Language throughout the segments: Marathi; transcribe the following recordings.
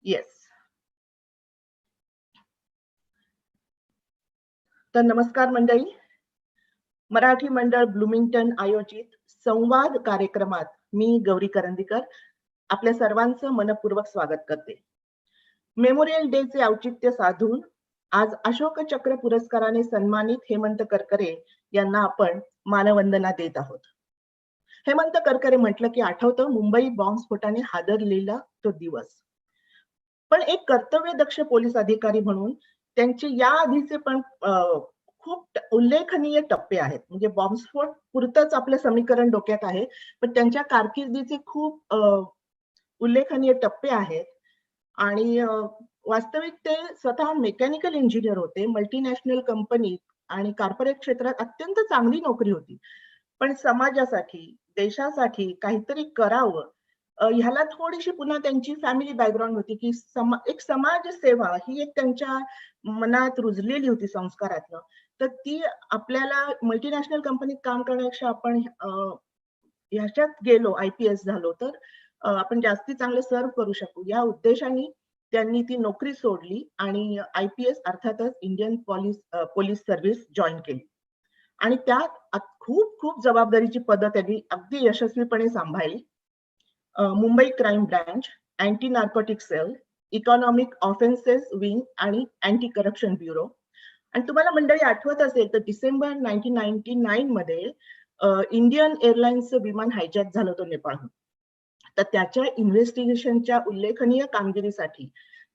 येस. तर नमस्कार मंडळी. मराठी मंडळ ब्लूमिंग्टन आयोजित संवाद कार्यक्रमात मी गौरी करंदीकर आपल्या सर्वांचं मनपूर्वक स्वागत करते. मेमोरियल डे चे औचित्य साधून आज अशोक चक्र पुरस्काराने सन्मानित हेमंत करकरे यांना आपण मानवंदना देत आहोत. हेमंत करकरे म्हटलं की आठवतं मुंबई बॉम्बस्फोटाने हादरलेला तो दिवस. पण एक कर्तव्यदक्ष पोलीस अधिकारी म्हणून त्यांचे या आधीचे पण खूप उल्लेखनीय टप्पे आहेत. म्हणजे बॉम्बस्फोट पुरतच आपलं समीकरण डोक्यात आहे, पण त्यांच्या कारकिर्दीचे खूप उल्लेखनीय टप्पे आहेत. आणि वास्तविक ते स्वतः मेकॅनिकल इंजिनियर होते. मल्टीनॅशनल कंपनी आणि कॉर्पोरेट क्षेत्रात अत्यंत चांगली नोकरी होती. पण समाजासाठी, देशासाठी काहीतरी करावं ह्याला थोडीशी पुन्हा त्यांची फॅमिली बॅकग्राऊंड होती, की एक समाजसेवा ही एक त्यांच्या मनात रुजलेली होती संस्कारातनं. तर ती आपल्याला मल्टीनॅशनल कंपनीत काम करण्यापेक्षा आपण ह्याच्यात गेलो, आय-पी-एस झालो तर आपण जास्ती चांगलं सर्व्ह करू शकू. या उद्देशाने त्यांनी ती नोकरी सोडली आणि आय-पी-एस अर्थातच इंडियन पोलीस सर्व्हिस जॉइन केली. आणि त्यात खूप खूप जबाबदारीची पदं त्यांनी अगदी यशस्वीपणे सांभाळली. Mumbai crime branch, anti narcotic cell, economic offences wing आणि अँटी करप्शन ब्युरो. आणि तुम्हाला मंडळी आठवत असेल तर डिसेंबर 1999 मध्ये इंडियन एअरलाइन्सचं विमान हायजॅक झालं होतं नेपाळहून. तर त्याच्या इन्व्हेस्टिगेशनच्या उल्लेखनीय कामगिरीसाठी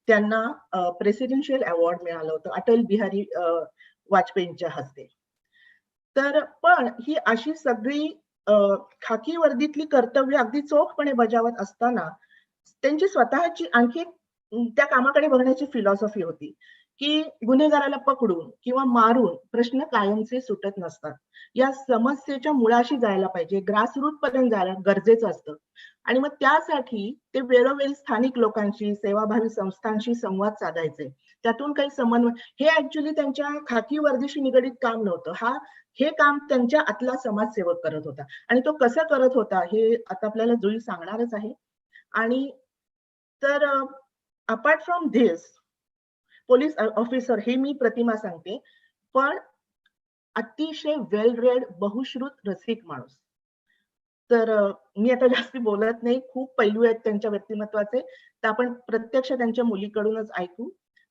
त्यांना प्रेसिडेन्शियल अवॉर्ड मिळालं होतं अटल बिहारी वाजपेयींच्या हस्ते. तर पण ही अशी सगळी खाकी वर्दीतली कर्तव्य अगदी चोखपणे बजावत असताना त्यांची स्वतःची आणखी त्या कामाकडे बघण्याची फिलॉसॉफी होती, की गुन्हेगाराला पकडून किंवा मारून प्रश्न कायमचे सुटत नसतात. या समस्येच्या मुळाशी जायला पाहिजे, ग्रासरूट पर्यंत जायला गरजेचं असतं. आणि मग त्यासाठी ते वेळोवेळी स्थानिक लोकांशी, सेवाभावी संस्थांशी संवाद साधायचे. त्यातून काही समन्वय, हे ऍक्च्युली त्यांच्या खाकी वर्दीशी निगडीत काम नव्हतं. हे काम त्यांच्या आतला समाजसेवक करत होता. आणि तो कसा करत होता हे आता आपल्याला जुई सांगणारच आहे. आणि तर apart from this police officer हे मी प्रतिमा सांगते, पण अतिशय वेल रेड, बहुश्रुत, रसिक माणूस. तर मी आता जास्ती बोलत नाही. खूप पैलू आहेत त्यांच्या व्यक्तिमत्वाचे. तर आपण प्रत्यक्ष त्यांच्या मुलीकडूनच ऐकू.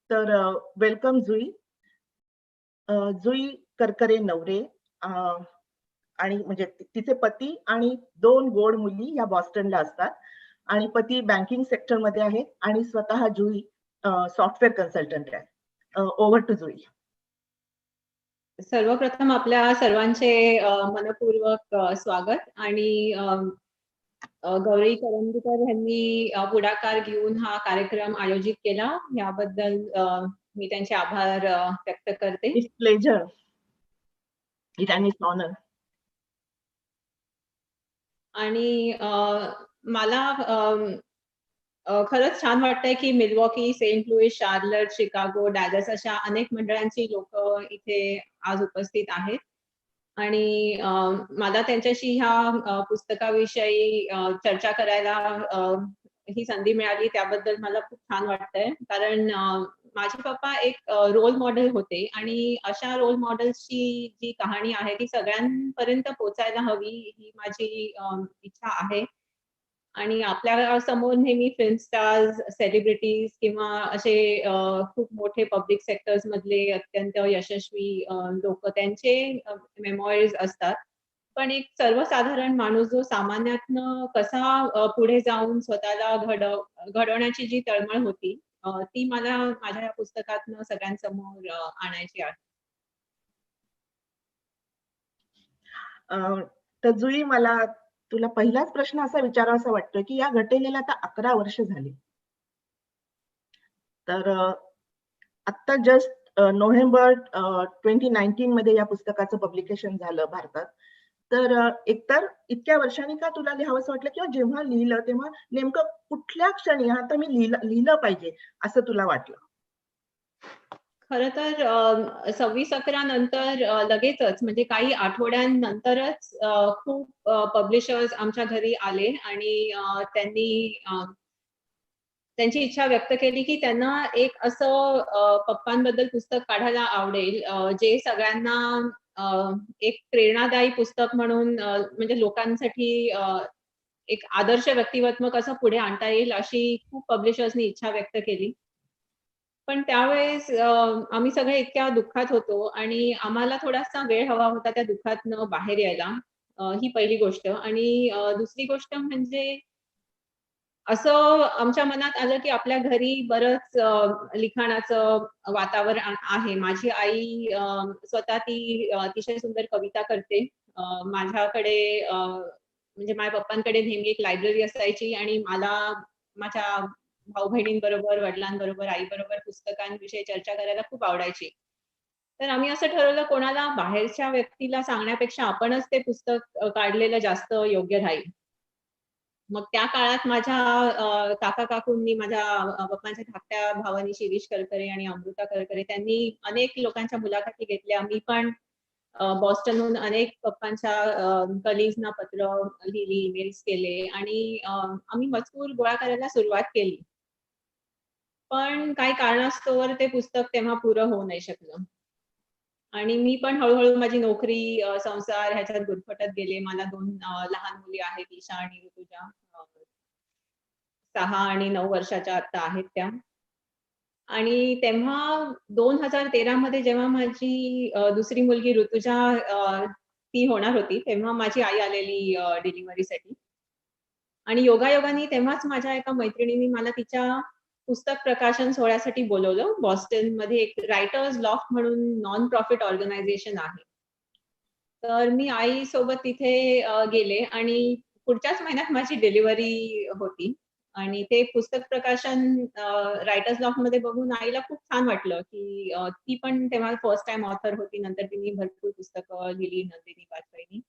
तर वेलकम जुई. जुई करकरे नवरे आणि म्हणजे तिचे पती आणि 2 गोड मुली या बॉस्टनला असतात. आणि पती बँकिंग सेक्टरमध्ये आहेत आणि स्वतः जुई सॉफ्टवेअर कन्सल्टंट आहे. ओव्हर टू जुई. सर्वप्रथम आपल्या सर्वांचे मनपूर्वक स्वागत. आणि गौरी करंदीकर यांनी पुढाकार घेऊन हा कार्यक्रम आयोजित केला, याबद्दल मी त्यांचे आभार व्यक्त करते. It's pleasure. It and it's honour. आणि मला खरंच छान वाटतंय की Milwaukee, Saint Louis, Charlotte, Chicago, Dallas अशा अनेक मंडळांची लोक इथे आज उपस्थित आहेत. आणि मला त्यांच्याशी ह्या पुस्तकाविषयी चर्चा करायला ही संधी मिळाली, त्याबद्दल मला खूप छान वाटतंय. कारण माझे पप्पा एक रोल मॉडेल होते आणि अशा रोल मॉडेल्सची जी कहाणी आहे ती सगळ्यांपर्यंत पोहोचायला हवी, ही माझी इच्छा आहे. आणि आपल्या समोर नेहमी फिल्म स्टार्स, सेलिब्रिटीज किंवा असे खूप मोठे पब्लिक सेक्टर्स मधले अत्यंत यशस्वी लोक, त्यांचे मेमोरीज असतात. पण एक सर्वसाधारण माणूस जो सामान्यातनं कसा पुढे जाऊन स्वतःला घडवण्याची जी तळमळ होती, ती मला माझ्या या पुस्तकातनं सगळ्यांसमोर आणायची आहे. तर जुई, मला तुला पहिलाच प्रश्न असा विचारावासा वाटतोय, की या घटनेला आता 11 वर्ष झाली. तर आता जस्ट नोव्हेंबर 2019 मध्ये या पुस्तकाचं पब्लिकेशन झालं भारतात. तर एकतर इतक्या वर्षांनी का तुला लिहावंसं वाटलं, किंवा जेव्हा लिहिलं तेव्हा नेमकं कुठल्या क्षणी आता मी लिहिलं पाहिजे असं तुला वाटलं? खरं तर 26/11 नंतर लगेचच, म्हणजे काही आठवड्यांनंतरच खूप पब्लिशर्स आमच्या घरी आले आणि त्यांनी त्यांची इच्छा व्यक्त केली की त्यांना एक असं पप्पांबद्दल पुस्तक काढायला आवडेल, जे सगळ्यांना एक प्रेरणादायी पुस्तक म्हणून, म्हणजे लोकांसाठी एक आदर्श व्यक्तिमत्व कसं पुढे आणता येईल अशी खूप पब्लिशर्सनी इच्छा व्यक्त केली. पण त्यावेळेस आम्ही सगळे इतक्या दुःखात होतो आणि आम्हाला थोडासा वेळ हवा होता त्या दुःखातनं बाहेर यायला. ही पहिली गोष्ट. आणि दुसरी गोष्ट म्हणजे असं आमच्या मनात आलं, की आपल्या घरी बरंच लिखाणाचं वातावरण आहे. माझी आई स्वतः ती अतिशय सुंदर कविता करते. माझ्याकडे म्हणजे माझ्या पप्पांकडे नेहमी एक लायब्ररी असायची आणि मला माझ्या भाऊ-बहिणींबरोबर, वडिलांबरोबर, आईबरोबर पुस्तकांविषयी चर्चा करायला खूप आवडायची. तर आम्ही असं ठरवलं, कोणाला बाहेरच्या व्यक्तीला सांगण्यापेक्षा आपणच ते पुस्तक काढलेलं जास्त योग्य राहील. मग त्या काळात माझ्या काका-काकूंनी, माझ्या पप्पांच्या धाकट्या भावानी शिरीष करकरे आणि अमृता करकरे त्यांनी अनेक लोकांच्या मुलाखती घेतल्या. मी पण बॉस्टनहून अनेक पप्पांच्या कलीग्सना पत्र लिहिली, ईमेल्स केले आणि आम्ही मजकूर गोळा करायला सुरुवात केली. पण काही कारणास्तव ते पुस्तक तेव्हा पुरं होऊ नाही शकलं. आणि मी पण हळू-हळू माझी नोकरी, संसार ह्याच्यात गुरफटत गेले. मला 2 लहान मुली आहेत, ईशा आणि ऋतुजा. 6 आणि 9 वर्षाच्या आता आहेत त्या. आणि तेव्हा 2013 मध्ये जेव्हा माझी दुसरी मुलगी ऋतुजा ती होणार होती, तेव्हा माझी आई आलेली डिलिव्हरीसाठी. आणि योगायोगाने तेव्हाच माझ्या एका मैत्रिणीने मला तिच्या पुस्तक प्रकाशन सोहळ्यासाठी बोलावलं. बॉस्टनमध्ये एक रायटर्स लॉफ्ट म्हणून नॉन प्रॉफिट ऑर्गनायझेशन आहे. तर मी आईसोबत तिथे गेले आणि पुढच्याच महिन्यात माझी डिलिव्हरी होती. आणि ते पुस्तक प्रकाशन रायटर्स लॉफ्टमध्ये बघून आईला खूप छान वाटलं, की ती पण तेव्हा फर्स्ट टाईम ऑथर होती. नंतर तिने भरपूर पुस्तकं लिहिली, नंदिनी वाजपेयीनी.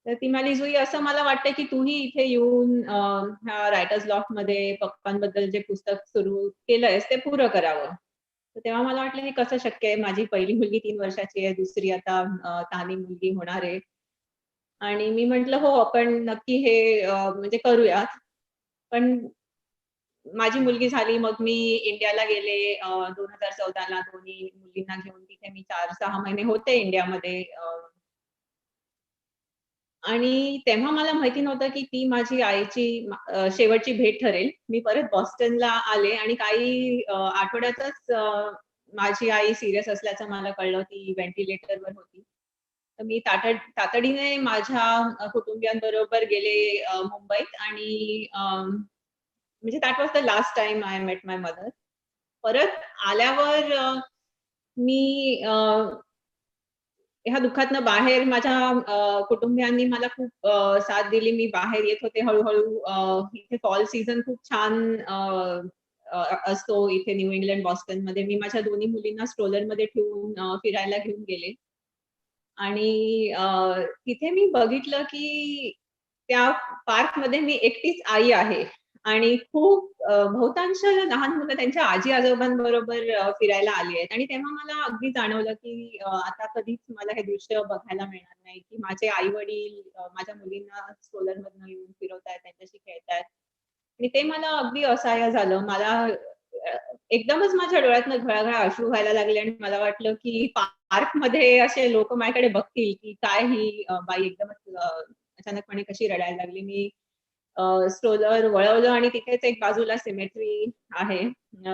तर ती म्हणाली, "जुई, असं मला वाटतं, की तूही इथे येऊन ह्या रायटर्स लॉफ्टमध्ये पप्पांबद्दल जे पुस्तक सुरू केलंयस ते पुरं करावं." तर तेव्हा मला वाटलं, हे कसं शक्य आहे? माझी पहिली मुलगी 3 वर्षाची आहे, दुसरी आता तहानी मुलगी होणार आहे. आणि मी म्हटलं, "हो, आपण नक्की हे म्हणजे करूयात." पण माझी मुलगी झाली, मग मी इंडियाला गेले 2014 ला दोन्ही मुलींना घेऊन. तिथे मी 4-6 महिने होते इंडियामध्ये. आणि तेव्हा मला माहिती नव्हतं, की ती माझी आईची शेवटची भेट ठरेल. मी परत बॉस्टनला आले आणि काही आठवड्यातच माझी आई सीरियस असल्याचं मला कळलं. ती व्हेंटिलेटरवर होती. तर मी तातडीने माझ्या कुटुंबियांबरोबर गेले मुंबईत आणि म्हणजे that was the last time I met my mother. परत आल्यावर मी ह्या दुःखातनं बाहेर माझ्या कुटुंबियांनी मला खूप साथ दिली. मी बाहेर येत होते हळू-हळू. इथे फॉल सीझन खूप छान अ, अ, असतो इथे न्यू इंग्लंड, बॉस्टनमध्ये. मी माझ्या दोन्ही मुलींना स्ट्रोलरमध्ये ठेवून फिरायला घेऊन गेले. आणि तिथे मी बघितलं, की त्या पार्कमध्ये मी एकटीच आई आहे आणि खूप बहुतांश लहान मुलं त्यांच्या आजी-आजोबांबरोबर फिरायला आली आहेत. आणि तेव्हा मला अगदी जाणवलं, की आता कधीच मला हे दृश्य बघायला मिळणार नाही, की माझे आई-वडील माझ्या मुलींना स्ट्रोलरमधनं येऊन फिरवतायत, त्यांच्याशी खेळतायत. आणि ते मला अगदी असहाय्य झालं. मला एकदमच माझ्या डोळ्यातनं घळाघळा अश्रू व्हायला लागले आणि मला वाटलं, की पार्कमध्ये असे लोकं माझ्याकडे बघतील, की काय ही बाई एकदमच अचानकपणे कशी रडायला लागली. मी स्ट्रोलर वळवलं आणि तिथेच एक बाजूला सिमेट्री आहे.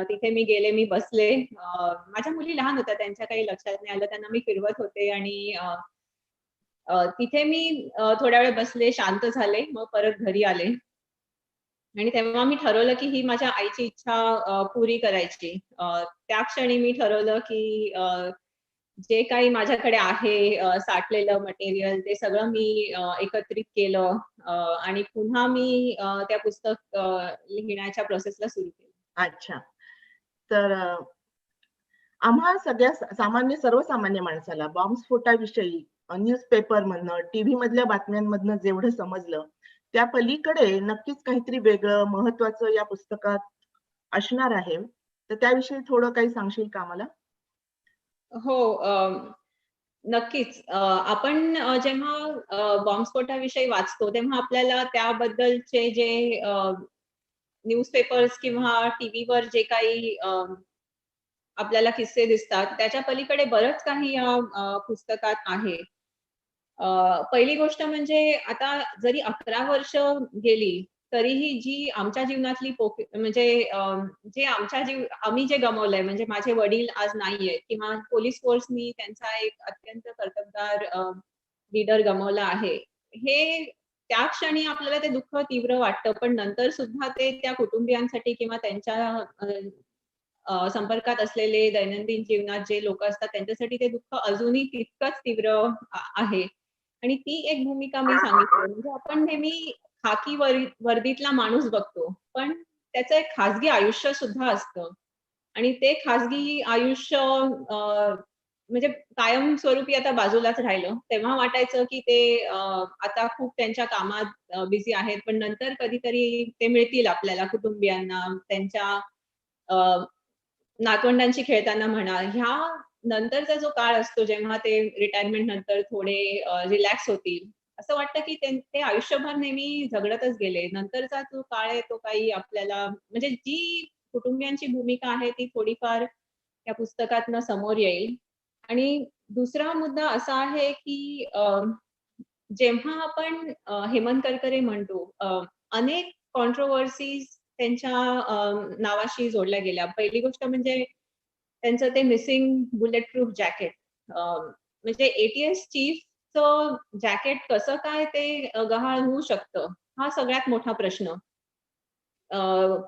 तिथे मी गेले, मी बसले. माझ्या मुली लहान होत्या, त्यांच्या काही लक्षात नाही आलं. त्यांना मी फिरवत होते आणि तिथे मी थोड्या वेळ बसले, शांत झाले. मग परत घरी आले. आणि तेव्हा मी ठरवलं, की ही माझ्या आईची इच्छा पुरी करायची. त्या क्षणी मी ठरवलं, की जे काही माझ्याकडे आहे साठलेलं मटेरियल ते सगळं मी एकत्रित केलं आणि पुन्हा मी त्या पुस्तक लिहिण्याच्या प्रोसेसला सुरू केलं. अच्छा. तर आम्हा सगळ्या सामान्य सर्वसामान्य माणसाला बॉम्बस्फोटाविषयी न्यूजपेपरमधनं, टीव्ही मधल्या बातम्यांमधनं जेवढं समजलं, त्या पलीकडे नक्कीच काहीतरी वेगळं महत्त्वाचं या पुस्तकात असणार आहे. तर त्याविषयी थोडं काही सांगशील का आम्हाला? हो, नक्कीच. आपण जेव्हा बॉम्बस्फोटाविषयी वाचतो, तेव्हा आपल्याला त्याबद्दलचे जे न्यूजपेपर्स किंवा टीव्हीवर जे काही आपल्याला किस्से दिसतात त्याच्या पलीकडे बरंच काही या पुस्तकात आहे. पहिली गोष्ट म्हणजे आता जरी 11 वर्ष गेली तरीही जी आमच्या जीवनातली म्हणजे जे आम्ही जे गमावलंय म्हणजे माझे वडील आज नाहीयेत किंवा पोलीस फोर्सनी त्यांचा एक अत्यंत कर्तबगार लीडर गमावला आहे. हे त्या क्षणी आपल्याला ते दुःख तीव्र वाटतं, पण नंतर सुद्धा ते त्या कुटुंबियांसाठी किंवा त्यांच्या संपर्कात असलेले दैनंदिन जीवनात जे लोक असतात त्यांच्यासाठी ते दुःख अजूनही तितकंच तीव्र आहे. आणि ती एक भूमिका मी सांगितली म्हणजे आपण नेहमी खाकी वर्दीतला माणूस बघतो, पण त्याचं एक खाजगी आयुष्य सुद्धा असतं आणि ते खाजगी आयुष्य म्हणजे कायमस्वरूपी आता बाजूलाच राहिलं. तेव्हा वाटायचं की ते आता खूप त्यांच्या कामात बिझी आहेत, पण नंतर कधीतरी ते मिळतील आपल्याला कुटुंबियांना, त्यांच्या नातवंडांशी खेळताना म्हणा. ह्या नंतरचा जो काळ असतो जेव्हा ते रिटायरमेंट नंतर थोडे रिलॅक्स होतील, असं वाटतं की ते आयुष्यभर नेहमी झगडतच गेले. नंतरचा जो काळ आहे तो काही आपल्याला म्हणजे जी कुटुंबियांची भूमिका आहे ती थोडीफार त्या पुस्तकातनं समोर येईल. आणि दुसरा मुद्दा असा आहे की जेव्हा आपण हेमंत करकरे म्हणतो, अनेक कॉन्ट्रोव्हर्सीज त्यांच्या नावाशी जोडल्या गेल्या. पहिली गोष्ट म्हणजे त्यांचं ते मिसिंग बुलेट प्रूफ जॅकेट. म्हणजे एटीएस चीफचं जॅकेट कसं काय ते गहाळ होऊ शकतं, हा सगळ्यात मोठा प्रश्न.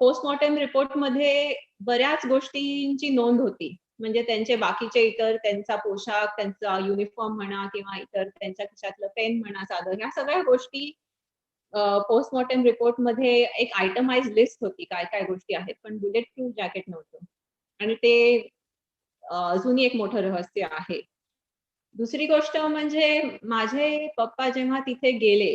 पोस्टमॉर्टम रिपोर्टमध्ये बऱ्याच गोष्टींची नोंद होती. म्हणजे त्यांचे बाकीचे इतर त्यांचा पोशाख, त्यांचा युनिफॉर्म म्हणा किंवा इतर त्यांच्या खिशातलं पेन म्हणा, साधं, ह्या सगळ्या गोष्टी पोस्टमॉर्टम रिपोर्टमध्ये एक आयटमाइज लिस्ट होती काय-काय गोष्टी आहेत. पण बुलेट प्रूफ जॅकेट नव्हतं. आणि ते अजूनही एक मोठं रहस्य आहे. दुसरी गोष्ट म्हणजे माझे पप्पा जेव्हा तिथे गेले,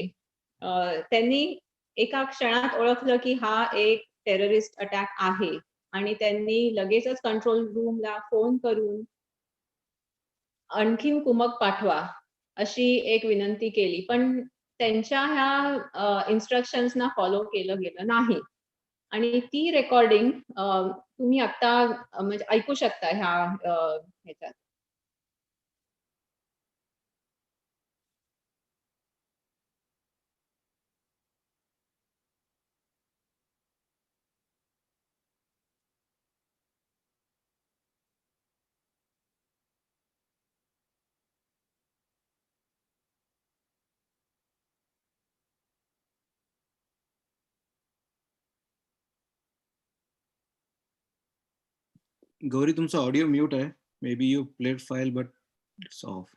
त्यांनी एका क्षणात ओळखलं की हा एक टेररिस्ट अटॅक आहे आणि त्यांनी लगेचच कंट्रोल रूमला फोन करून आणखीन कुमक पाठवा, अशी एक विनंती केली. पण त्यांच्या ह्या इन्स्ट्रक्शन्सना फॉलो केलं गेलं नाही. आणि ती रेकॉर्डिंग तुम्ही आता म्हणजे ऐकू शकता ह्याच्यात. गौरी, तुमचा ऑडिओ म्यूट आहे. Maybe you played file but it's off.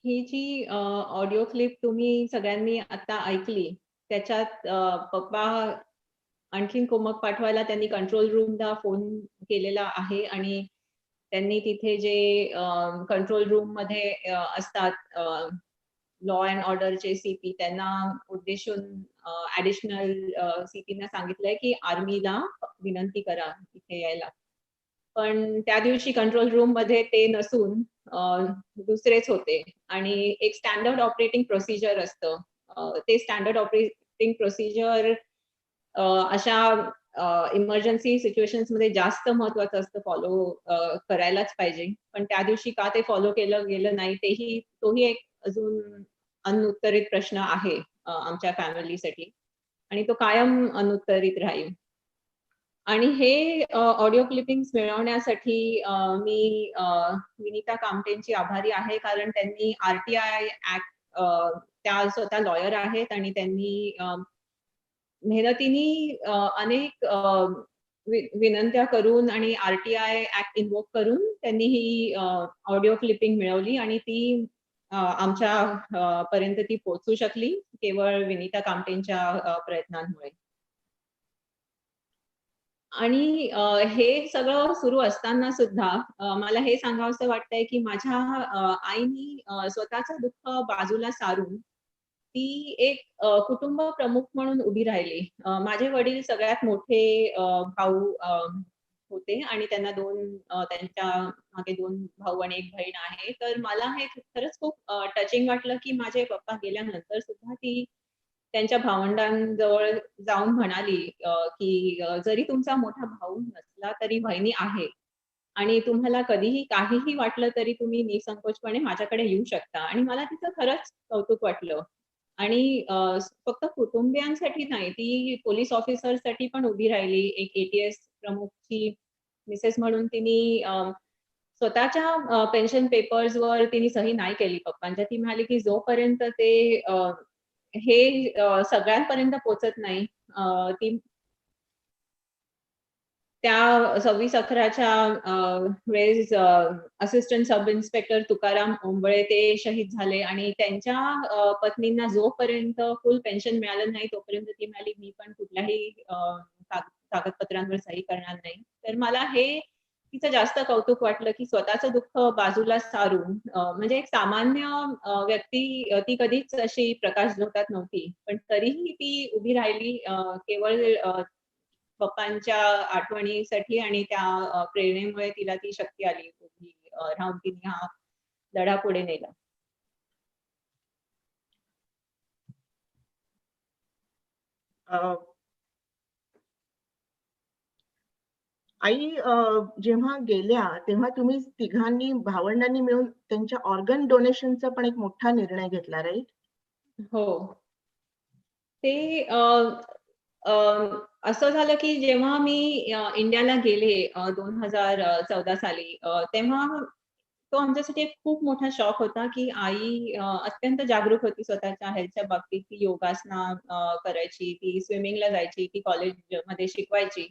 ही जी ऑडिओ क्लिप तुम्ही सगळ्यांनी आता ऐकली, त्याच्यात पप्पा आणखीन कुमक पाठवायला त्यांनी कंट्रोल रूमला फोन केलेला आहे आणि त्यांनी तिथे जे कंट्रोल रूममध्ये असतात लॉ अँड ऑर्डरचे सीपी, त्यांना उद्देशून ॲडिशनल सीपीना सांगितलंय की आर्मीला विनंती करा इथे यायला. पण त्या दिवशी कंट्रोल रूम मध्ये ते नसून दुसरेच होते आणि एक स्टँडर्ड ऑपरेटिंग प्रोसिजर असतं. ते स्टँडर्ड ऑपरेटिंग प्रोसिजर अशा इमर्जन्सी सिच्युएशन्स मध्ये जास्त महत्वाचं असतं, फॉलो करायलाच पाहिजे. पण त्या दिवशी का ते फॉलो केलं गेलं नाही तोही एक अजून अनुत्तरित प्रश्न आहे आमच्या फॅमिलीसाठी, आणि तो कायम अनुत्तरित राहील. आणि हे ऑडिओ क्लिपिंग्स मिळवण्यासाठी मी विनीता कामटेंची आभारी आहे, कारण त्यांनी आरटीआय ऍक्ट, त्या स्वतः लॉयर आहेत आणि त्यांनी मेहनतीने अनेक विनंत्या करून आणि आरटीआय ऍक्ट इन्व्होक करून त्यांनी ही ऑडिओ क्लिपिंग मिळवली, आणि ती आमच्या पर्यंत ती पोहोचू शकली केवळ विनीता कामटेंच्या प्रयत्नांमुळे. आणि हे सगळं सुरू असताना सुद्धा मला हे सांगावसं वाटतंय, की माझ्या आईनी स्वतःचं दुःख बाजूला सारून ती एक कुटुंब प्रमुख म्हणून उभी राहिली. माझे वडील सगळ्यात मोठे भाऊ होते, आणि त्यांना त्यांच्या मागे 2 भाऊ आणि 1 बहीण आहे. तर मला हे खरंच खूप टचिंग वाटलं, की माझे पप्पा गेल्यानंतर सुद्धा ती त्यांच्या भावंडांजवळ जाऊन म्हणाली, की जरी तुमचा मोठा भाऊ नसला तरी वहिनी आहे, आणि तुम्हाला कधीही काहीही वाटलं तरी तुम्ही निसंकोचपणे माझ्याकडे येऊ शकता. आणि मला तिचं खरंच कौतुक वाटलं. आणि फक्त कुटुंबियांसाठी नाही, ती पोलीस ऑफिसरसाठी पण उभी राहिली. एक एटीएस प्रमुखची मिसेस म्हणून तिने स्वतःच्या पेन्शन पेपर्सवर तिने सही नाही केली पप्पांच्या. ती म्हणाली, की जोपर्यंत ते हे सगळ्यांपर्यंत पोहोचत नाही, ती त्या 26/11च्या वेळेस assistant sub inspector Tukaram Ombale ते शहीद झाले, आणि त्यांच्या पत्नींना जोपर्यंत फुल पेन्शन मिळालं नाही तोपर्यंत ती म्हणाली, मी पण कुठल्याही कागदपत्रांवर सही करणार नाही. तर मला हे तिचं जास्त कौतुक वाटलं, की स्वतःचं दुःख बाजूला सारून, म्हणजे एक सामान्य व्यक्ती, ती कधीच अशी प्रकाश झोतात नव्हती, पण तरीही ती उभी राहिली केवळ पप्पांच्या आठवणीसाठी, आणि त्या प्रेरणेमुळे तिला ती शक्ती आली उभी राहून तिने हा लढा पुढे नेला. आई जेव्हा गेल्या तेव्हा तुम्ही तिघांनी भावंडांनी मिळून त्यांच्या ऑर्गन डोनेशनचा पण एक मोठा निर्णय घेतला, राईट? हो. ते असं झालं, की जेव्हा मी इंडियाला गेले 2014 साली, तेव्हा तो आमच्यासाठी एक खूप मोठा शॉक होता, की आई अत्यंत जागरूक होती स्वतःच्या हेल्थच्या बाबतीत. ती योगासनं करायची, ती स्विमिंगला जायची, ती कॉलेजमध्ये शिकवायची.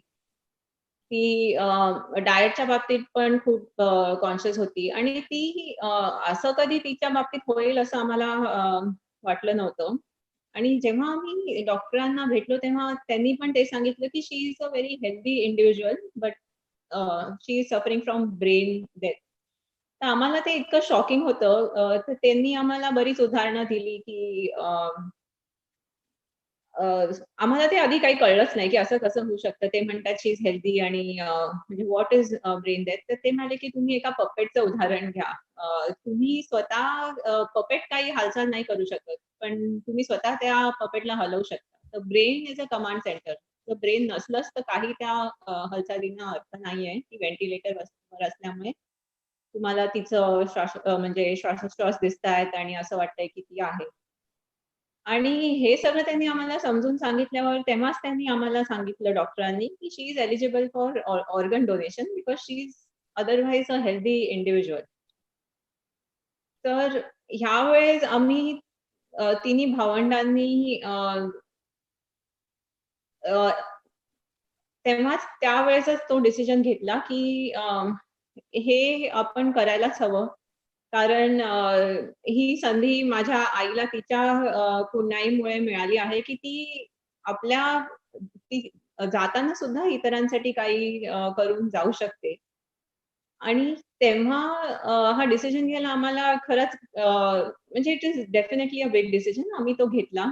ती डाएटच्या बाबतीत पण खूप कॉन्शियस होती, आणि ती असं कधी तिच्या बाबतीत होईल असं आम्हाला वाटलं नव्हतं. आणि जेव्हा आम्ही डॉक्टरांना भेटलो तेव्हा त्यांनी पण ते सांगितलं, की she is a very healthy individual, but she is suffering from brain death. तर आम्हाला ते इतकं शॉकिंग होतं. तर त्यांनी आम्हाला बरीच उदाहरणं दिली, की आम्हाला ते आधी काही कळलंच नाही, की असं कसं होऊ शकतं. ते म्हणतात शी इज हेल्दी, आणि म्हणजे व्हॉट इज ब्रेन डेथ? तर ते म्हणाले, की तुम्ही एका पपेटचं उदाहरण घ्या. तुम्ही स्वतः पपेट काही हालचाल नाही करू शकत, पण तुम्ही स्वतः त्या पपेटला हलवू शकता. तर brain is a command centre. तर ब्रेन नसलंच तर काही त्या हालचालींना अर्थ नाहीये. ती व्हेंटिलेटरवर असल्यामुळे तुम्हाला तिचं म्हणजे श्वासोच्छ्वास दिसतायत, आणि असं वाटतंय, की ती आहे. आणि हे सगळं त्यांनी आम्हाला समजून सांगितल्यावर तेव्हाच त्यांनी आम्हाला सांगितलं डॉक्टरांनी, की she is eligible for organ donation because she is otherwise a healthy individual. तर ह्यावेळेस आम्ही तिन्ही भावंडांनी अ, तेव्हाच त्यावेळेसच तो डिसिजन घेतला, की हे आपण करायलाच हवं. कारण ही संधी माझ्या आईला तिच्या पुण्याईमुळे मिळाली आहे, की ती जाताना सुद्धा इतरांसाठी काही करून जाऊ शकते. आणि तेव्हा हा डिसिजन घ्यायला आम्हाला खरंच म्हणजे it is definitely a big decision. आम्ही तो घेतला.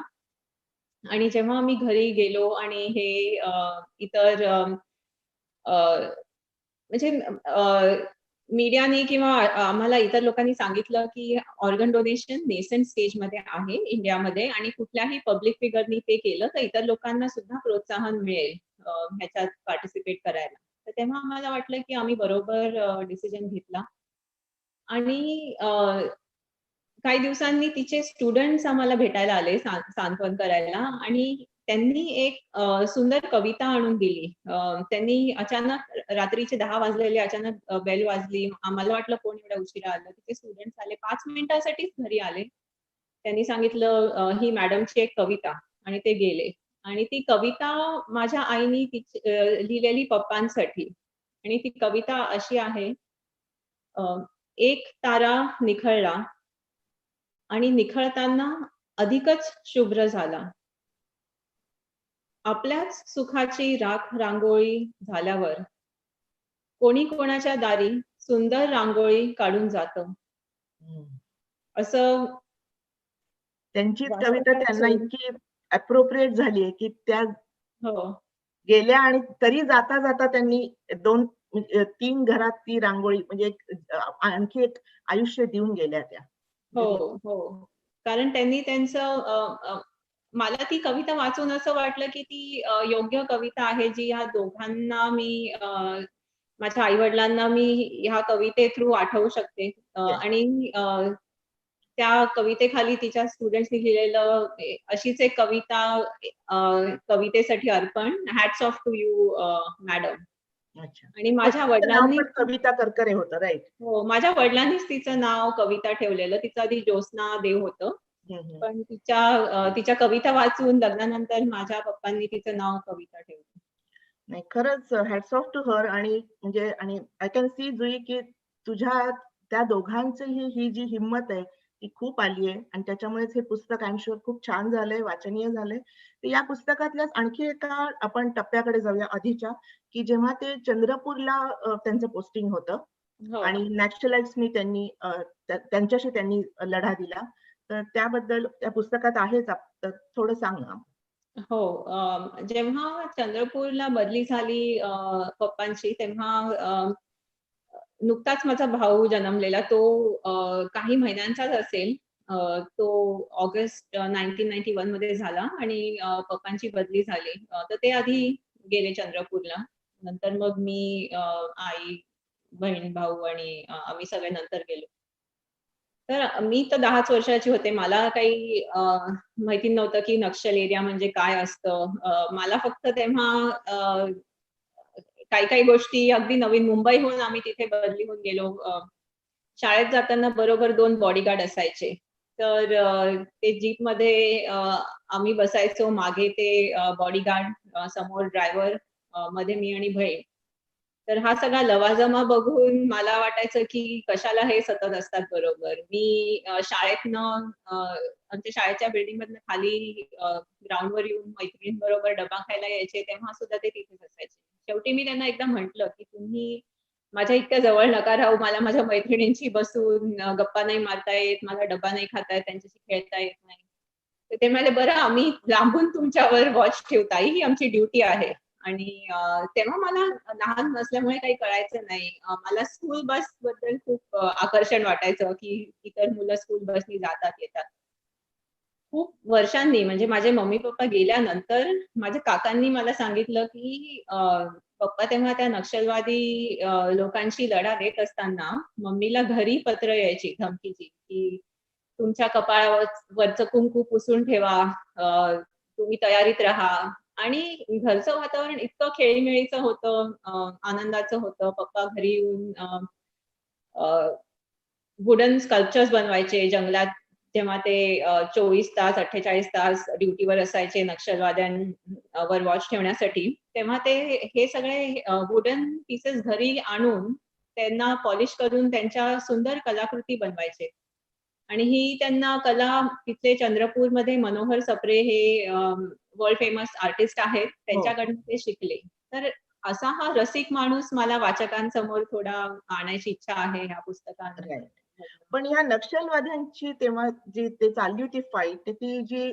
आणि जेव्हा आम्ही घरी गेलो आणि हे इतर अ, म्हणजे मीडियाने किंवा आम्हाला इतर लोकांनी सांगितलं की ऑर्गन डोनेशन नेसेंट स्टेजमध्ये आहे इंडियामध्ये आणि कुठल्याही पब्लिक फिगरनी ते केलं तर इतर लोकांना सुद्धा प्रोत्साहन मिळेल ह्याच्यात पार्टिसिपेट करायला. तर तेव्हा आम्हाला वाटलं की आम्ही बरोबर डिसिजन घेतला आणि काही दिवसांनी तिचे स्टुडंट्स आम्हाला भेटायला आले सांत्वन करायला आणि त्यांनी एक सुंदर कविता आणून दिली. त्यांनी अचानक रात्रीचे 10 वाजलेले, अचानक बेल वाजली. आम्हाला वाटलं कोण एवढ्या उशिरा आलं. तिचे स्टुडंट्स आले. 5 मिनिटासाठीच घरी आले. त्यांनी सांगितलं ही मॅडमची एक कविता आणि ते गेले. आणि ती कविता माझ्या आईनी लिहिलेली पप्पांसाठी आणि ती कविता अशी आहे, अ, एक तारा निखळला आणि निखळताना अधिकच शुभ्र झाला. आपल्याच सुखाची राख रांगोळी झाल्यावर कोणी कोणाच्या दारी सुंदर रांगोळी काढून जातं. हम्म. असं त्यांचीच कविता वाचताच त्यांना इतकी अप्रोप्रिएट झाली की त्या हो, गेल्या आणि तरी जाता जाता त्यांनी 2-3 घरात ती रांगोळी म्हणजे आणखी एक आयुष्य देऊन गेल्या त्या. हो, हो. कारण त्यांनी त्यांचं मला ती कविता वाचून असं वाटलं, की ती योग्य कविता आहे, जी ह्या दोघांना मी माझ्या आई-वडिलांना मी ह्या कविते थ्रू आठवू शकते. Yes. आणि त्या कवितेखाली तिच्या स्टुडंट्सनी लिहिलेलं अशीच एक कविता, कवितेसाठी अर्पण, hats off to you madam. अच्छा. आणि हो, माझ्या तिचं नाव वडिलांनी पण कविता करकरे होतं, राईट? हो, माझ्या वडिलांनीच तिचं नाव कविता ठेवलेलं. तिचं आधी ज्योत्स्ना देव होतं. पण तिच्या कविता वाचून लग्नानंतर माझ्या पप्पांनी तिचं नाव कविता ठेवलं. नाही, खरंच हॅट्स ऑफ टू हर. आणि म्हणजे आणि आय कॅन सी जुई की तुझ्या त्या दोघांची ही जी हिंमत आहे ती खूप आली आहे आणि त्याच्यामुळेच हे पुस्तक आय एम शुअर खूप छान झालंय, वाचनीय झालंय. तर या पुस्तकातल्याच आणखी एका आपण टप्प्याकडे जाऊया आधीच्या, की जेव्हा ते चंद्रपूरला त्यांचं पोस्टिंग होतं हो. आणि नॅक्सलाइट्सनी त्यांच्याशी त्यांनी लढा दिला. तर त्याबद्दल त्या पुस्तकात आहेच, तर थोडं सांग ना. हो. जेव्हा चंद्रपूरला बदली झाली पप्पांची, तेव्हा नुकताच माझा भाऊ जन्मलेला. तो काही महिन्यांचाच असेल. तो ऑगस्ट 1991 मध्ये झाला आणि पप्पांची बदली झाली. तर ते आधी गेले चंद्रपूरला. नंतर मग मी, आई, बहीण, भाऊ आणि आम्ही सगळे नंतर गेलो. तर मी तर 10च वर्षाची होते. मला काही माहिती नव्हतं की नक्षल एरिया म्हणजे काय असतं. मला फक्त तेव्हा काही गोष्टी अगदी नवीन. मुंबईहून आम्ही तिथे बदली होऊन गेलो. शाळेत जाताना बरोबर 2 बॉडीगार्ड असायचे. तर ते जीपमध्ये आम्ही बसायचो. मागे ते बॉडीगार्ड, समोर ड्रायव्हर, मध्ये मी आणि बहीण. तर हा सगळा लवाजमा बघून मला वाटायचं की कशाला हे सतत असतात बरोबर. मी शाळेतनं आमच्या शाळेच्या बिल्डिंगमधनं खाली ग्राउंडवर येऊन मैत्रिणींबरोबर डबा खायला यायचे. तेव्हा सुद्धा ते तिथेच असायचे. शेवटी मी त्यांना एकदा म्हटलं, की तुम्ही माझ्या इतक्या जवळ नका राहू. मला माझ्या मैत्रिणींशी बसून गप्पा नाही मारता येत, मला डबा नाही खाता येत, त्यांच्याशी खेळता येत नाही. तर ते म्हणाले, "बरं आम्ही लांबून तुमच्यावर वॉच ठेवू ताई, ही आमची ड्युटी आहे." आणि तेव्हा मला लहान नसल्यामुळे काही कळायचं नाही. मला स्कूल बसबद्दल खूप आकर्षण वाटायचं, की इतर मुलं स्कूल बसनी जातात, येतात. खूप वर्षांनी म्हणजे माझे मम्मी-पप्पा गेल्यानंतर माझ्या काकांनी मला सांगितलं, की पप्पा तेव्हा त्या नक्षलवादी लोकांशी लढा देत असताना मम्मीला घरी पत्र यायची धमकीची, की तुमच्या कपाळावरचं कुंकू पुसून ठेवा, तुम्ही तयारीत राहा. आणि घरचं वातावरण इतकं खेळीमेळीचं होतं, आनंदाचं होतं. पप्पा घरी येऊन वुडन स्कल्पचर्स बनवायचे जंगलात. जेव्हा ते 24 तास, 48 तास ड्युटीवर असायचे नक्षलवाद्यांवर वॉच ठेवण्यासाठी. तेव्हा ते हे सगळे वुडन पीसेस घरी आणून त्यांना पॉलिश करून त्यांच्या सुंदर कलाकृती बनवायचे. आणि ही त्यांना कला तिथले चंद्रपूरमध्ये मनोहर सप्रे हे वर्ल्ड फेमस आर्टिस्ट आहेत. हो, त्यांच्याकडून ते शिकले. तर असा हा रसिक माणूस मला वाचकांसमोर थोडा आणायची इच्छा आहे ह्या पुस्तकात. राईट. पण या नक्षलवाद्यांची तेव्हा जी ते चालली होती फाईट, तर ती जी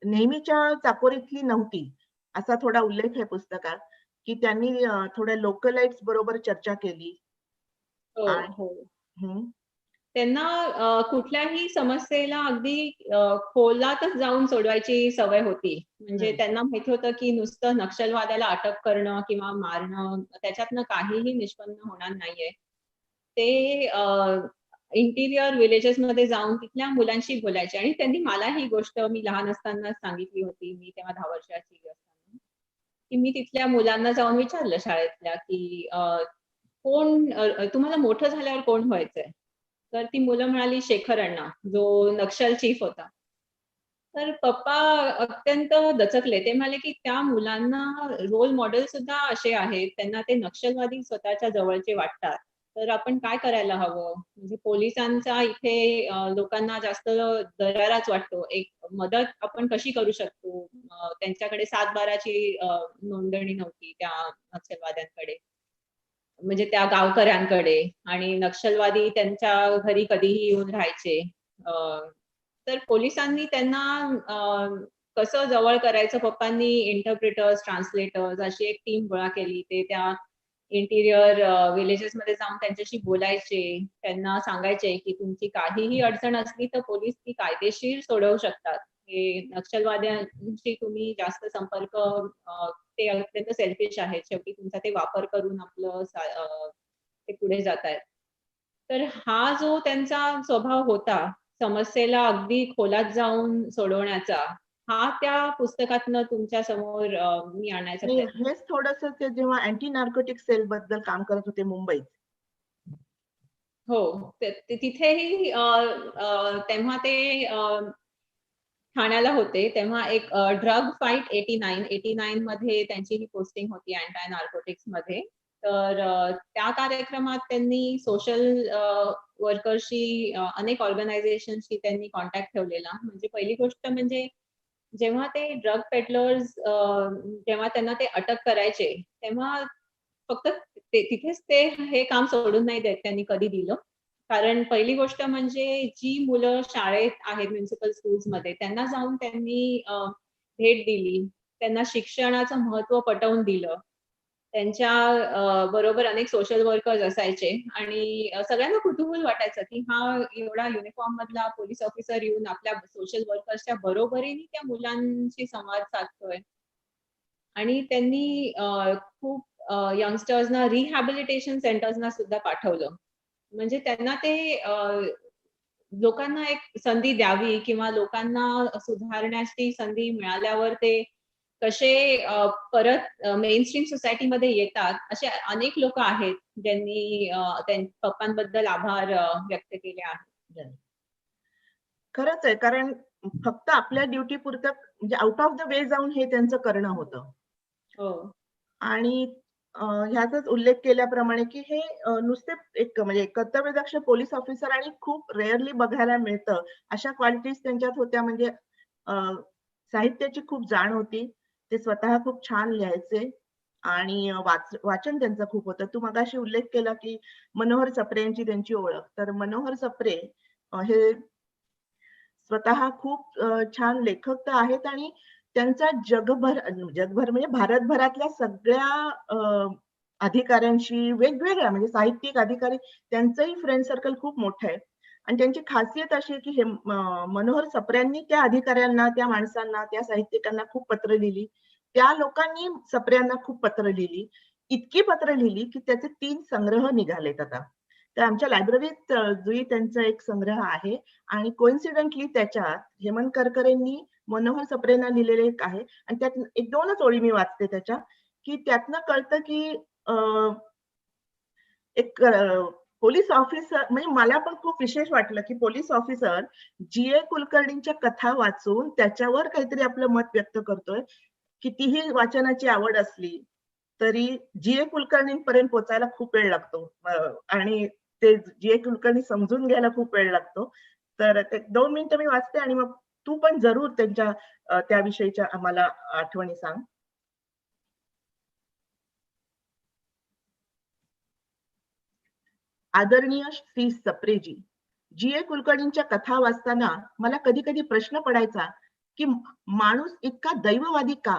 नेहमीच्या चाकोरीतली नव्हती, असा थोडा उल्लेख आहे पुस्तकात, की त्यांनी थोड्या लोकलाइट्स बरोबर चर्चा केली हो, आणि हो. हं, त्यांना कुठल्याही समस्येला अगदी खोलातच जाऊन सोडवायची सवय होती. म्हणजे हं. त्यांना माहिती होतं, की नुसतं नक्षलवाद्याला अटक करणं किंवा मारणं त्याच्यातनं काहीही निष्पन्न होणार नाहीये. ते इंटिरियर विलेजेसमध्ये जाऊन तिथल्या मुलांशी बोलायचे आणि त्यांनी मला ही गोष्ट मी लहान असतानाच सांगितली होती. मी तेव्हा 10 वर्षाची असताना, की मी तिथल्या मुलांना जाऊन विचारलं शाळेतल्या, की कोण तुम्हाला मोठं झाल्यावर कोण व्हायचंय? तर ती मुलं म्हणाली शेखर अण्णा, जो नक्षल चीफ होता. तर पप्पा अत्यंत दचकले. ते म्हणाले, की त्या मुलांना रोल मॉडेल सुद्धा असे आहेत. त्यांना ते नक्षलवादी स्वतःच्या जवळचे वाटतात. तर आपण काय करायला हवं? म्हणजे पोलिसांचा इथे लोकांना जास्त दराराच वाटतो. एक मदत आपण कशी करू शकतो? त्यांच्याकडे 7/12 ची नोंदणी नव्हती त्या नक्षलवाद्यांकडे. म्हणजे त्या गावकऱ्यांकडे आणि नक्षलवादी त्यांच्या घरी कधीही येऊन राहायचे. अ, तर पोलिसांनी त्यांना अ, कसं जवळ करायचं पप्पांनी इंटरप्रिटर्स, ट्रान्सलेटर्स अशी एक टीम गोळा केली. ते त्या इंटिरियर विलेजेसमध्ये जाऊन त्यांच्याशी बोलायचे. त्यांना सांगायचे, की तुमची काहीही अडचण असली तर पोलीस ती कायदेशीर सोडवू शकतात. हे नक्षलवाद्यांशी तुम्ही जास्त संपर्क ते अत्यंत सेल्फिश आहेत. शेवटी तुमचा ते वापर करून आपलं ते पुढे जातायत. तर हा जो त्यांचा स्वभाव होता, समस्येला अगदी खोलात जाऊन सोडवण्याचा, हा त्या पुस्तकातनं तुमच्या समोर मी आणायचा आणि प्रयत्न हेच थोडंसं ते जेव्हा अँटी नार्कोटिक सेल बद्दल काम करत होते मुंबईत. हो. तिथेही तेव्हा ते ठाण्याला होते. तेव्हा एक ड्रग फाईट 89 मध्ये त्यांची ही पोस्टिंग होती अँटी नार्कोटिक्समध्ये. तर त्या कार्यक्रमात त्यांनी सोशल वर्करशी अनेक ऑर्गनायझेशनशी त्यांनी कॉन्टॅक्ट ठेवलेला. म्हणजे पहिली गोष्ट म्हणजे जेव्हा ते ड्रग पेडलर्स जेव्हा त्यांना ते अटक करायचे, तेव्हा फक्त तिथेच ते हे काम सोडून नाही देत त्यांनी कधी दिलं. कारण पहिली गोष्ट म्हणजे जी मुलं शाळेत आहेत म्युनिसिपल स्कूल्समध्ये त्यांना जाऊन त्यांनी भेट दिली. त्यांना शिक्षणाचं महत्त्व पटवून दिलं. त्यांच्या बरोबर अनेक सोशल वर्कर्स असायचे आणि सगळ्यांना कुतूहल वाटायचं, की हा एवढा युनिफॉर्म मधला पोलिस ऑफिसर येऊन आपल्या सोशल वर्कर्सच्या बरोबरीने त्या मुलांशी संवाद साधतोय. आणि त्यांनी खूप यंगस्टर्सना रिहॅबिलिटेशन सेंटर्सना सुद्धा पाठवलं. म्हणजे त्यांना ते लोकांना एक संधी द्यावी किंवा लोकांना सुधारण्याची संधी मिळाल्यावर ते कसे परत मेनस्ट्रीम सोसायटीमध्ये येतात, असे अनेक लोकं आहेत, ज्यांनी पप्पांबद्दल आभार व्यक्त केले आहेत. खरंच आहे, कारण फक्त आपल्या ड्युटी पुरतं म्हणजे आउट ऑफ द वे जाऊन हे त्यांचं करणं होतं. हो. आणि ह्याचाच उल्लेख केल्याप्रमाणे, की हे नुसते एक म्हणजे कर्तव्यदक्ष पोलिस ऑफिसर आणि खूप रेअरली बघायला मिळतं. अशा क्वालिटीज त्यांच्यात होत्या म्हणजे अ, साहित्याची खूप जाण होती. ते स्वतः खूप छान लिहायचे आणि वाचन त्यांचं खूप होतं. तू मगाशी उल्लेख केला, की मनोहर सप्रे यांची त्यांची ओळख. तर मनोहर सप्रे हे स्वतः खूप छान लेखक तर आहेत आणि त्यांचा जगभर म्हणजे भारतभरातल्या सगळ्या अधिकाऱ्यांशी वेगवेगळ्या म्हणजे साहित्यिक अधिकारी त्यांचंही फ्रेंड सर्कल खूप मोठं आहे. आणि त्यांची खासियत अशी आहे, की हे मनोहर सप्रेंनी त्या अधिकाऱ्यांना, त्या माणसांना, त्या साहित्यिकांना खूप पत्र लिहिली. त्या लोकांनी सप्रेंना खूप पत्र लिहिली. इतकी पत्र लिहिली, की त्याचे 3 संग्रह निघालेत आता. तर आमच्या लायब्ररीत जुई त्यांचा एक संग्रह आहे आणि कोइन्सिडेंटली त्याच्यात हेमंत करकरेंनी मनोहर सप्रेंना लिहिलेले एक आहे आणि त्यात 1-2च ओळी मी वाचते त्याच्या, की त्यातनं कळतं की अ, एक पोलिस ऑफिसर म्हणजे मला पण खूप विशेष वाटलं, की पोलिस ऑफिसर जी.ए. कुलकर्णींच्या कथा वाचून त्याच्यावर काहीतरी आपलं मत व्यक्त करतोय. कितीही वाचनाची आवड असली, तरी जी.ए. कुलकर्णींपर्यंत पोहोचायला खूप वेळ लागतो. आणि ते जी.ए. कुलकर्णी समजून घ्यायला खूप वेळ लागतो. तर ते 2 मिनिटं मी वाचते आणि मग तू पण जरूर त्यांच्या त्याविषयीच्या आम्हाला आठवणी सांग. आदरणीय श्री सप्रेजी, जी.ए. कुलकर्णींच्या कथा वाचताना मला कधी-कधी प्रश्न पडायचा, की माणूस इतका दैववादी का?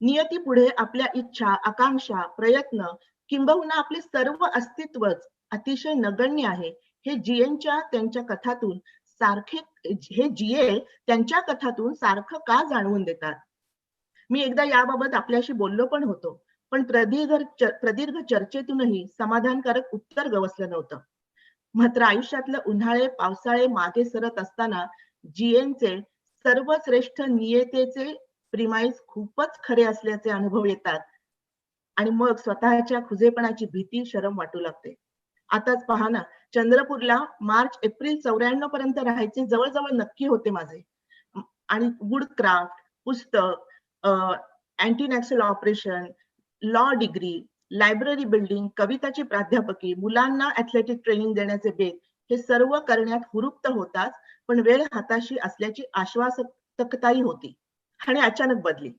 नियतीपुढे आपल्या इच्छा, आकांक्षा, प्रयत्न किंबहुना आपले सर्व अस्तित्वच अतिशय नगण्य आहे हे जीएनच्या त्यांच्या कथातून सारखे हे जीए त्यांच्या कथातून सारखं का जाणवून देतात. मी एकदा याबाबत आपल्याशी बोललो पण होतो, पण प्रदीर्घ चर्चेतूनही समाधानकारक उत्तर गवसलं नव्हतं. मात्र आयुष्यातलं उन्हाळे पावसाळे मागे सरत असताना जीएनचे सर्वश्रेष्ठ नियतेचे प्रिमाइस खूपच खरे असल्याचे अनुभव येतात आणि मग स्वतःच्या खुजेपणाची भीती शरम वाटू लागते. आताच पहा ना, चंद्रपूरला मार्च एप्रिल 94 पर्यंत राहायचे जवळजवळ नक्की होते माझे. आणि वुडक्राफ्ट, पुस्तक, anti Naxal operation, law degree, library building, कविताची प्राध्यापकी, मुलांना ऍथलेटिक ट्रेनिंग देण्याचे बेत, हे सर्व करण्यात हुरूप तर होताच, पण वेळ हाताशी असल्याची आश्वासकताही होती आणि अचानक बदली.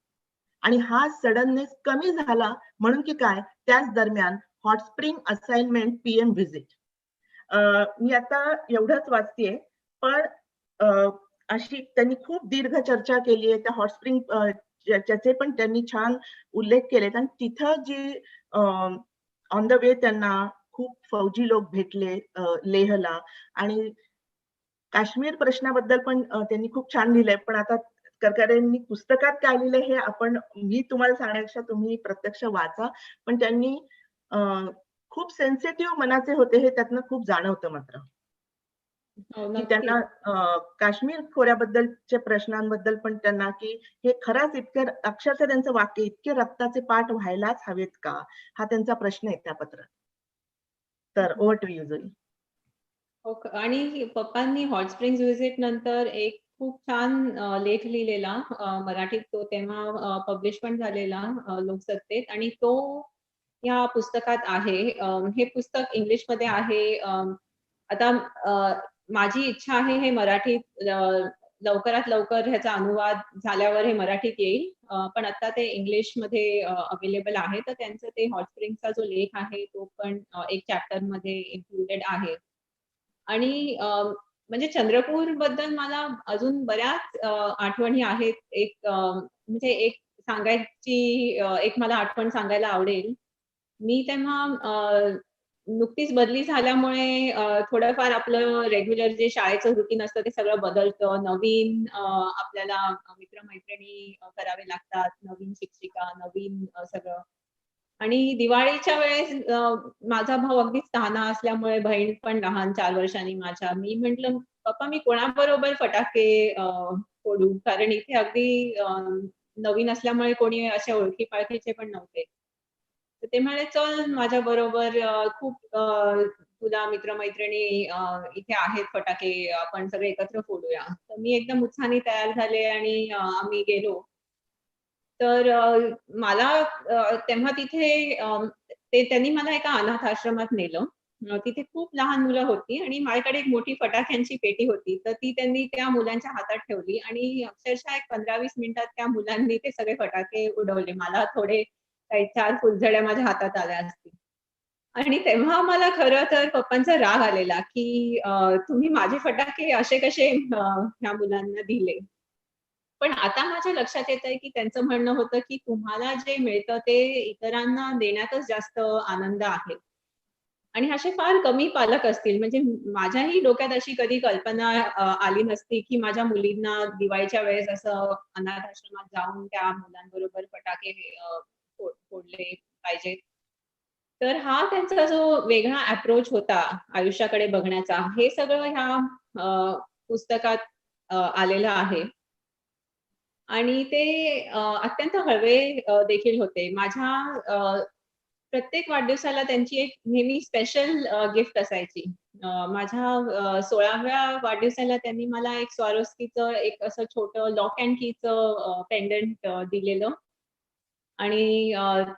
आणि हा सडननेस कमी झाला म्हणून की काय, त्याच दरम्यान hot spring assignment PM visit. मी आता एवढंच वाचतेय, पण अशी त्यांनी खूप दीर्घ चर्चा केली आहे त्या हॉट स्प्रिंग ज्याचे पण त्यांनी छान उल्लेख केलेत आणि तिथं जी ऑन द वे त्यांना खूप फौजी लोक भेटले लेहला आणि काश्मीर प्रश्नाबद्दल पण त्यांनी खूप छान लिहिलंय. पण आता करकरेंनी पुस्तकात काय लिहिलंय हे मी तुम्हाला सांगण्यापेक्षा तुम्ही प्रत्यक्ष वाचा. पण त्यांनी खूप सेन्सिटिव्ह मनाचे होते हे त्यातनं खूप जाणवतं मात्र. हो, की त्यांना नक्कीच. काश्मीर खोऱ्याबद्दलच्या प्रश्नांबद्दल पण त्यांना की हे खरंच इतकं अक्षरशः त्यांचं वाक्य इतके रक्ताचे पाठ व्हायलाच हवेत का, हा त्यांचा प्रश्न आहे त्या पत्रात. तर ओव्हर टू यू जुई. हो आणि पप्पांनी हॉट स्प्रिंग्स व्हिजिट नंतर एक खूप छान लेख लिहिलेला मराठीत तो तेव्हा पब्लिश पण झालेला लोकसत्तेत आणि तो या पुस्तकात आहे. हे पुस्तक इंग्लिशमध्ये आहे. आता माझी इच्छा आहे हे मराठीत लवकरात लवकर ह्याचा अनुवाद झाल्यावर हे मराठीत येईल. पण आता ते इंग्लिशमध्ये अवेलेबल आहे. तर त्यांचं ते हॉट स्प्रिंग्सचा जो लेख आहे तो पण एक चॅप्टरमध्ये इन्क्लुडेड आहे. आणि म्हणजे चंद्रपूर बद्दल मला अजून बऱ्याच आठवणी आहेत. म्हणजे एक सांगायची एक मला आठवण सांगायला आवडेल. मी तेव्हा नुकतीच बदली झाल्यामुळे थोडंफार आपलं रेग्युलर जे शाळेचं रुटीन असतं ते सगळं बदलतं. नवीन आपल्याला मित्र-मैत्रिणी करावे लागतात. नवीन शिक्षिका, नवीन सगळं. आणि दिवाळीच्या वेळेस माझा भाऊ अगदीच लहान असल्यामुळे बहीण पण लहान 4 वर्षांनी माझ्या. मी म्हटलं, "पप्पा मी कोणाबरोबर फटाके फोडू?" कारण इथे अगदी नवीन असल्यामुळे कोणी अशा ओळखी-पाळखीचे पण नव्हते. तर ते म्हणाले, "चल माझ्याबरोबर खूप तुला मित्र-मैत्रिणी इथे आहेत फटाके, आपण सगळे एकत्र फोडूया." तर मी एकदम उत्साहाने तयार झाले आणि आम्ही गेलो. तर मला तेव्हा तिथे त्यांनी मला एका अनाथ आश्रमात नेलं. तिथे खूप लहान मुलं होती आणि माझ्याकडे एक मोठी फटाक्यांची पेटी होती. तर ती त्यांनी त्या मुलांच्या हातात ठेवली आणि अक्षरशः एक 15-20 मिनिटात त्या मुलांनी ते सगळे फटाके उडवले. मला थोडे काही 4 फुलझड्या माझ्या हातात आल्या असतील. आणि तेव्हा मला खरं तर पप्पांचा राग आलेला, की तुम्ही माझे फटाके असे कसे ह्या मुलांना दिले? पण आता माझ्या लक्षात येतंय, की त्यांचं म्हणणं होतं, की तुम्हाला जे मिळतं ते इतरांना देण्यातच जास्त आनंद आहे. आणि असे फार कमी पालक असतील. म्हणजे माझ्याही डोक्यात अशी कधी कल्पना आली नसती, की माझ्या मुलींना दिवाळीच्या वेळेस असं अनाथ आश्रमात जाऊन त्या मुलांबरोबर फटाके फोडले पाहिजेत. तर हा त्यांचा जो वेगळा अप्रोच होता आयुष्याकडे बघण्याचा, हे सगळं ह्या पुस्तकात आलेलं आहे. आणि ते अत्यंत हळवे देखील होते. माझ्या प्रत्येक वाढदिवसाला त्यांची एक नेहमी स्पेशल गिफ्ट असायची. माझ्या 16व्या वाढदिवसाला त्यांनी मला एक स्वारोस्कीचं एक असं छोटं लॉक अँड कीचं पेंडंट दिलेलं आणि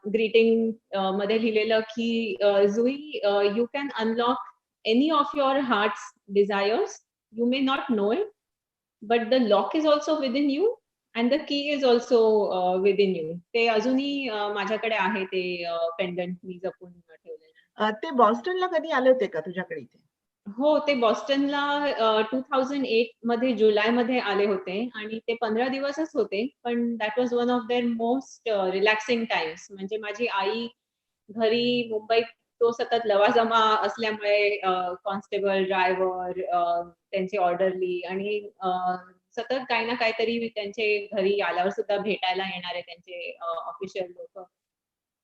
ग्रीटिंग मध्ये लिहिलेलं की "Jui you can unlock any of your heart's desires. You may not know it, but the lock is also within you and the key is also within you." ते अजूनही माझ्याकडे आहे ते पेंडंट मी जपून ठेवलेलं. ते बॉस्टनला कधी आले होते का तुझ्याकडे इथे? हो, ते बॉस्टनला 2008 मध्ये जुलैमध्ये आले होते आणि ते 15 दिवसच होते. पण that was one of their most relaxing Times. म्हणजे माझी आई घरी मुंबईत तो सतत लवाजमा असल्यामुळे कॉन्स्टेबल, ड्रायव्हर, त्यांचे ऑर्डरली आणि सतत काही ना काहीतरी त्यांचे घरी आल्यावर सुद्धा भेटायला येणारे त्यांचे ऑफिशियल लोक.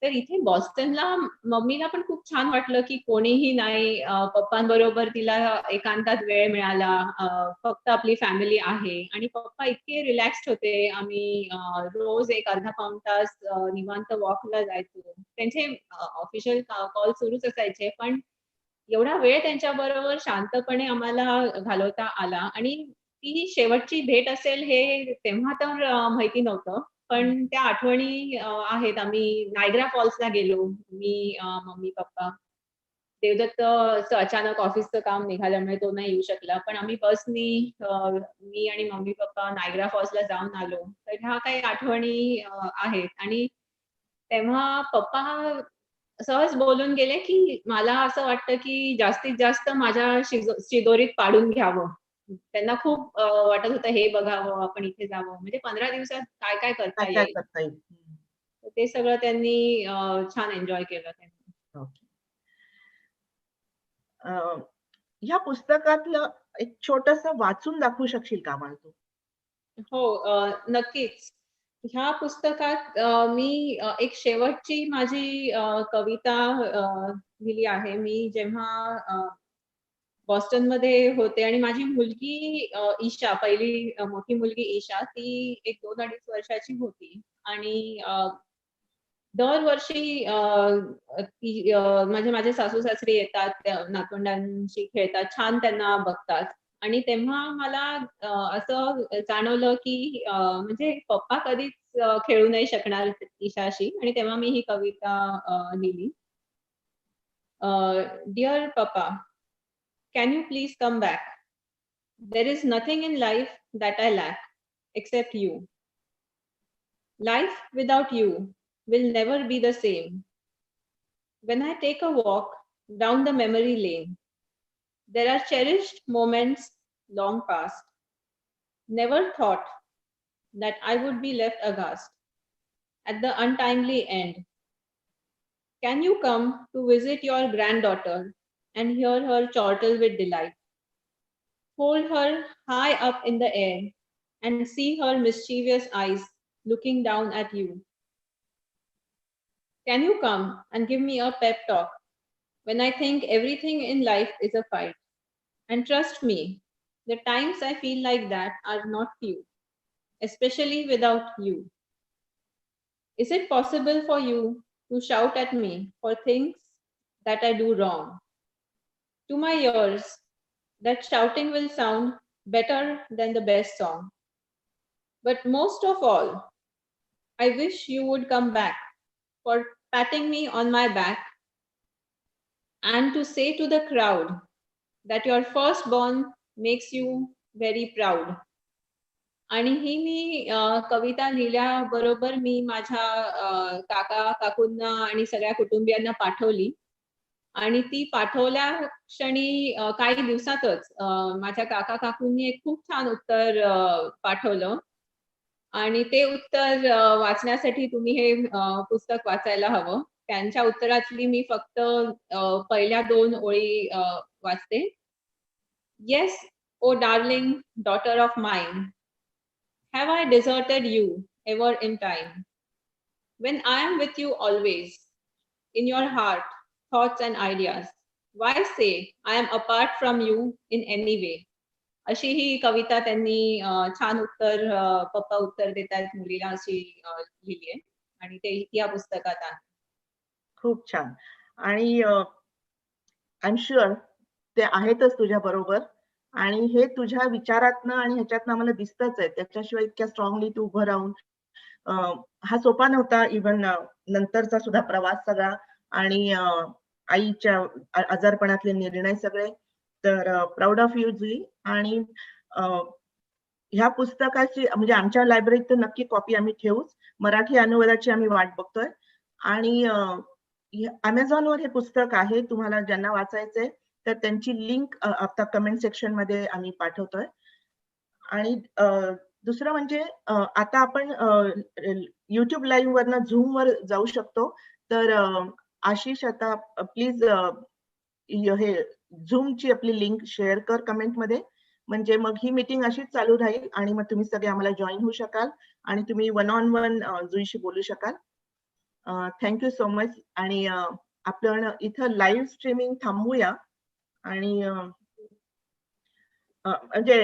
तर इथे बॉस्टनला मम्मीला पण खूप छान वाटलं की कोणीही नाही, पप्पांबरोबर तिला एकांतात वेळ मिळाला, फक्त आपली फॅमिली आहे आणि पप्पा इतके रिलॅक्स्ड होते. आम्ही रोज एक अर्धा पाऊण तास निवांत वॉकला जायचो. त्यांचे ऑफिशियल कॉल सुरूच असायचे, पण एवढा वेळ त्यांच्याबरोबर शांतपणे आम्हाला घालवता आला आणि ती शेवटची भेट असेल हे तेव्हा तर माहिती नव्हतं. पण त्या आठवणी आहेत. आम्ही नायग्रा फॉल्सला गेलो. मी, मम्मी, पप्पा. देवदत्त असं अचानक ऑफिसचं काम निघाल्यामुळे तो नाही येऊ शकला. पण आम्ही बसनी मी आणि मम्मी-पप्पा नायग्रा फॉल्सला जाऊन आलो. तर ह्या काही आठवणी आहेत आणि तेव्हा पप्पा सहज बोलून गेले, की मला असं वाटतं, की जास्तीत जास्त माझ्या शिदोरीत पाडून घ्यावं. त्यांना खूप वाटत होतं हे बघावं, आपण इथे जावं. म्हणजे 15 दिवसात काय-काय काय करता काय येईल. करता येईल. तर ते सगळं त्यांनी छान एन्जॉय केलं त्यांनी. ओके. ह्या पुस्तकातलं एक छोटंसं वाचून दाखवू शकशील का आम्हाला तू? हो, नक्कीच. ह्या पुस्तकात मी एक शेवटची माझी कविता लिहिली आहे. मी जेव्हा बॉस्टनमध्ये होते आणि माझी मुलगी ईशा, पहिली मोठी मुलगी ईशा, ती एक 2-2.5 वर्षाची होती आणि दरवर्षी ती म्हणजे माझे सासू-सासरे येतात, त्या नातवंडांशी खेळतात, छान त्यांना बघतात आणि तेव्हा मला असं जाणवलं, की म्हणजे पप्पा कधीच खेळू नाही शकणार ईशाशी आणि तेव्हा मी ही कविता लिहिली. Dear papa, can you please come back? There is nothing in life that I lack except you. Life without you will never be the same. When I take a walk down the memory lane, there are cherished moments long past. Never thought that I would be left aghast at the untimely end. Can you come to visit your granddaughter and hear her chortle with delight? Hold her high up in the air and see her mischievous eyes looking down at you. Can you come and give me a pep talk when I think everything in life is a fight? And trust me, the times I feel like that are not few, especially without you. Is it possible for you to shout at me for things that I do wrong? To my ears, that shouting will sound better than the best song. But most of all, I wish you would come back for patting me on my back and to say to the crowd that your firstborn makes you very proud. आणि ही मी कविता लिहिल्याबरोबर मी माझ्या काका काकूंना आणि सगळ्या कुटुंबियांना पाठवली आणि ती पाठवल्या क्षणी काही दिवसातच माझ्या काका काकूंनी एक खूप छान उत्तर पाठवलं आणि ते उत्तर वाचण्यासाठी तुम्ही हे पुस्तक वाचायला हवं. त्यांच्या उत्तरातली मी फक्त पहिल्या 2 ओळी वाचते. Yes, O darling daughter of mine, have I deserted you ever in time? When I am with you always, in your heart, thoughts and ideas, why say I am apart from you in any way? अशी ही कविता त्यांनी छान उत्तर, पप्पा उत्तर देतायत मुलीला अशी लिहिली आहे आणि ते या पुस्तकात आहे. खूप छान. आणि आय एम शुअर ते आहेतच तुझ्या बरोबर आणि हे तुझ्या विचारातनं आणि ह्याच्यातनं आम्हाला दिसतच आहे. त्याच्याशिवाय इतक्या स्ट्रॉंगली तू उभं राहून हा सोपा नव्हता. इव्हन नंतरचा सुद्धा प्रवास सगळा आणि आईच्या आजारपणातले निर्णय सगळे. तर प्राऊड ऑफ यू जुई. आणि ह्या पुस्तकाची म्हणजे आमच्या लायब्ररीत तर नक्की कॉपी आम्ही ठेवूच. मराठी अनुवादाची आम्ही वाट बघतोय आणि Amazonवर हे पुस्तक आहे. तुम्हाला ज्यांना वाचायचंय तर त्यांची लिंक आता कमेंट सेक्शन मध्ये आम्ही पाठवतोय. आणि दुसरं म्हणजे आता आपण YouTube लाईव्ह वरनं Zoom वर जाऊ शकतो. तर आशिष आता प्लीज हे झूमची आपली लिंक शेअर कर कमेंट मध्ये, म्हणजे मग ही मीटिंग अशीच चालू राहील आणि मग तुम्ही सगळे आम्हाला जॉईन होऊ शकाल आणि तुम्ही वन ऑन वन जुईशी बोलू शकाल. Thank you so much. आणि आपण इथं लाईव्ह स्ट्रीमिंग थांबवूया आणि म्हणजे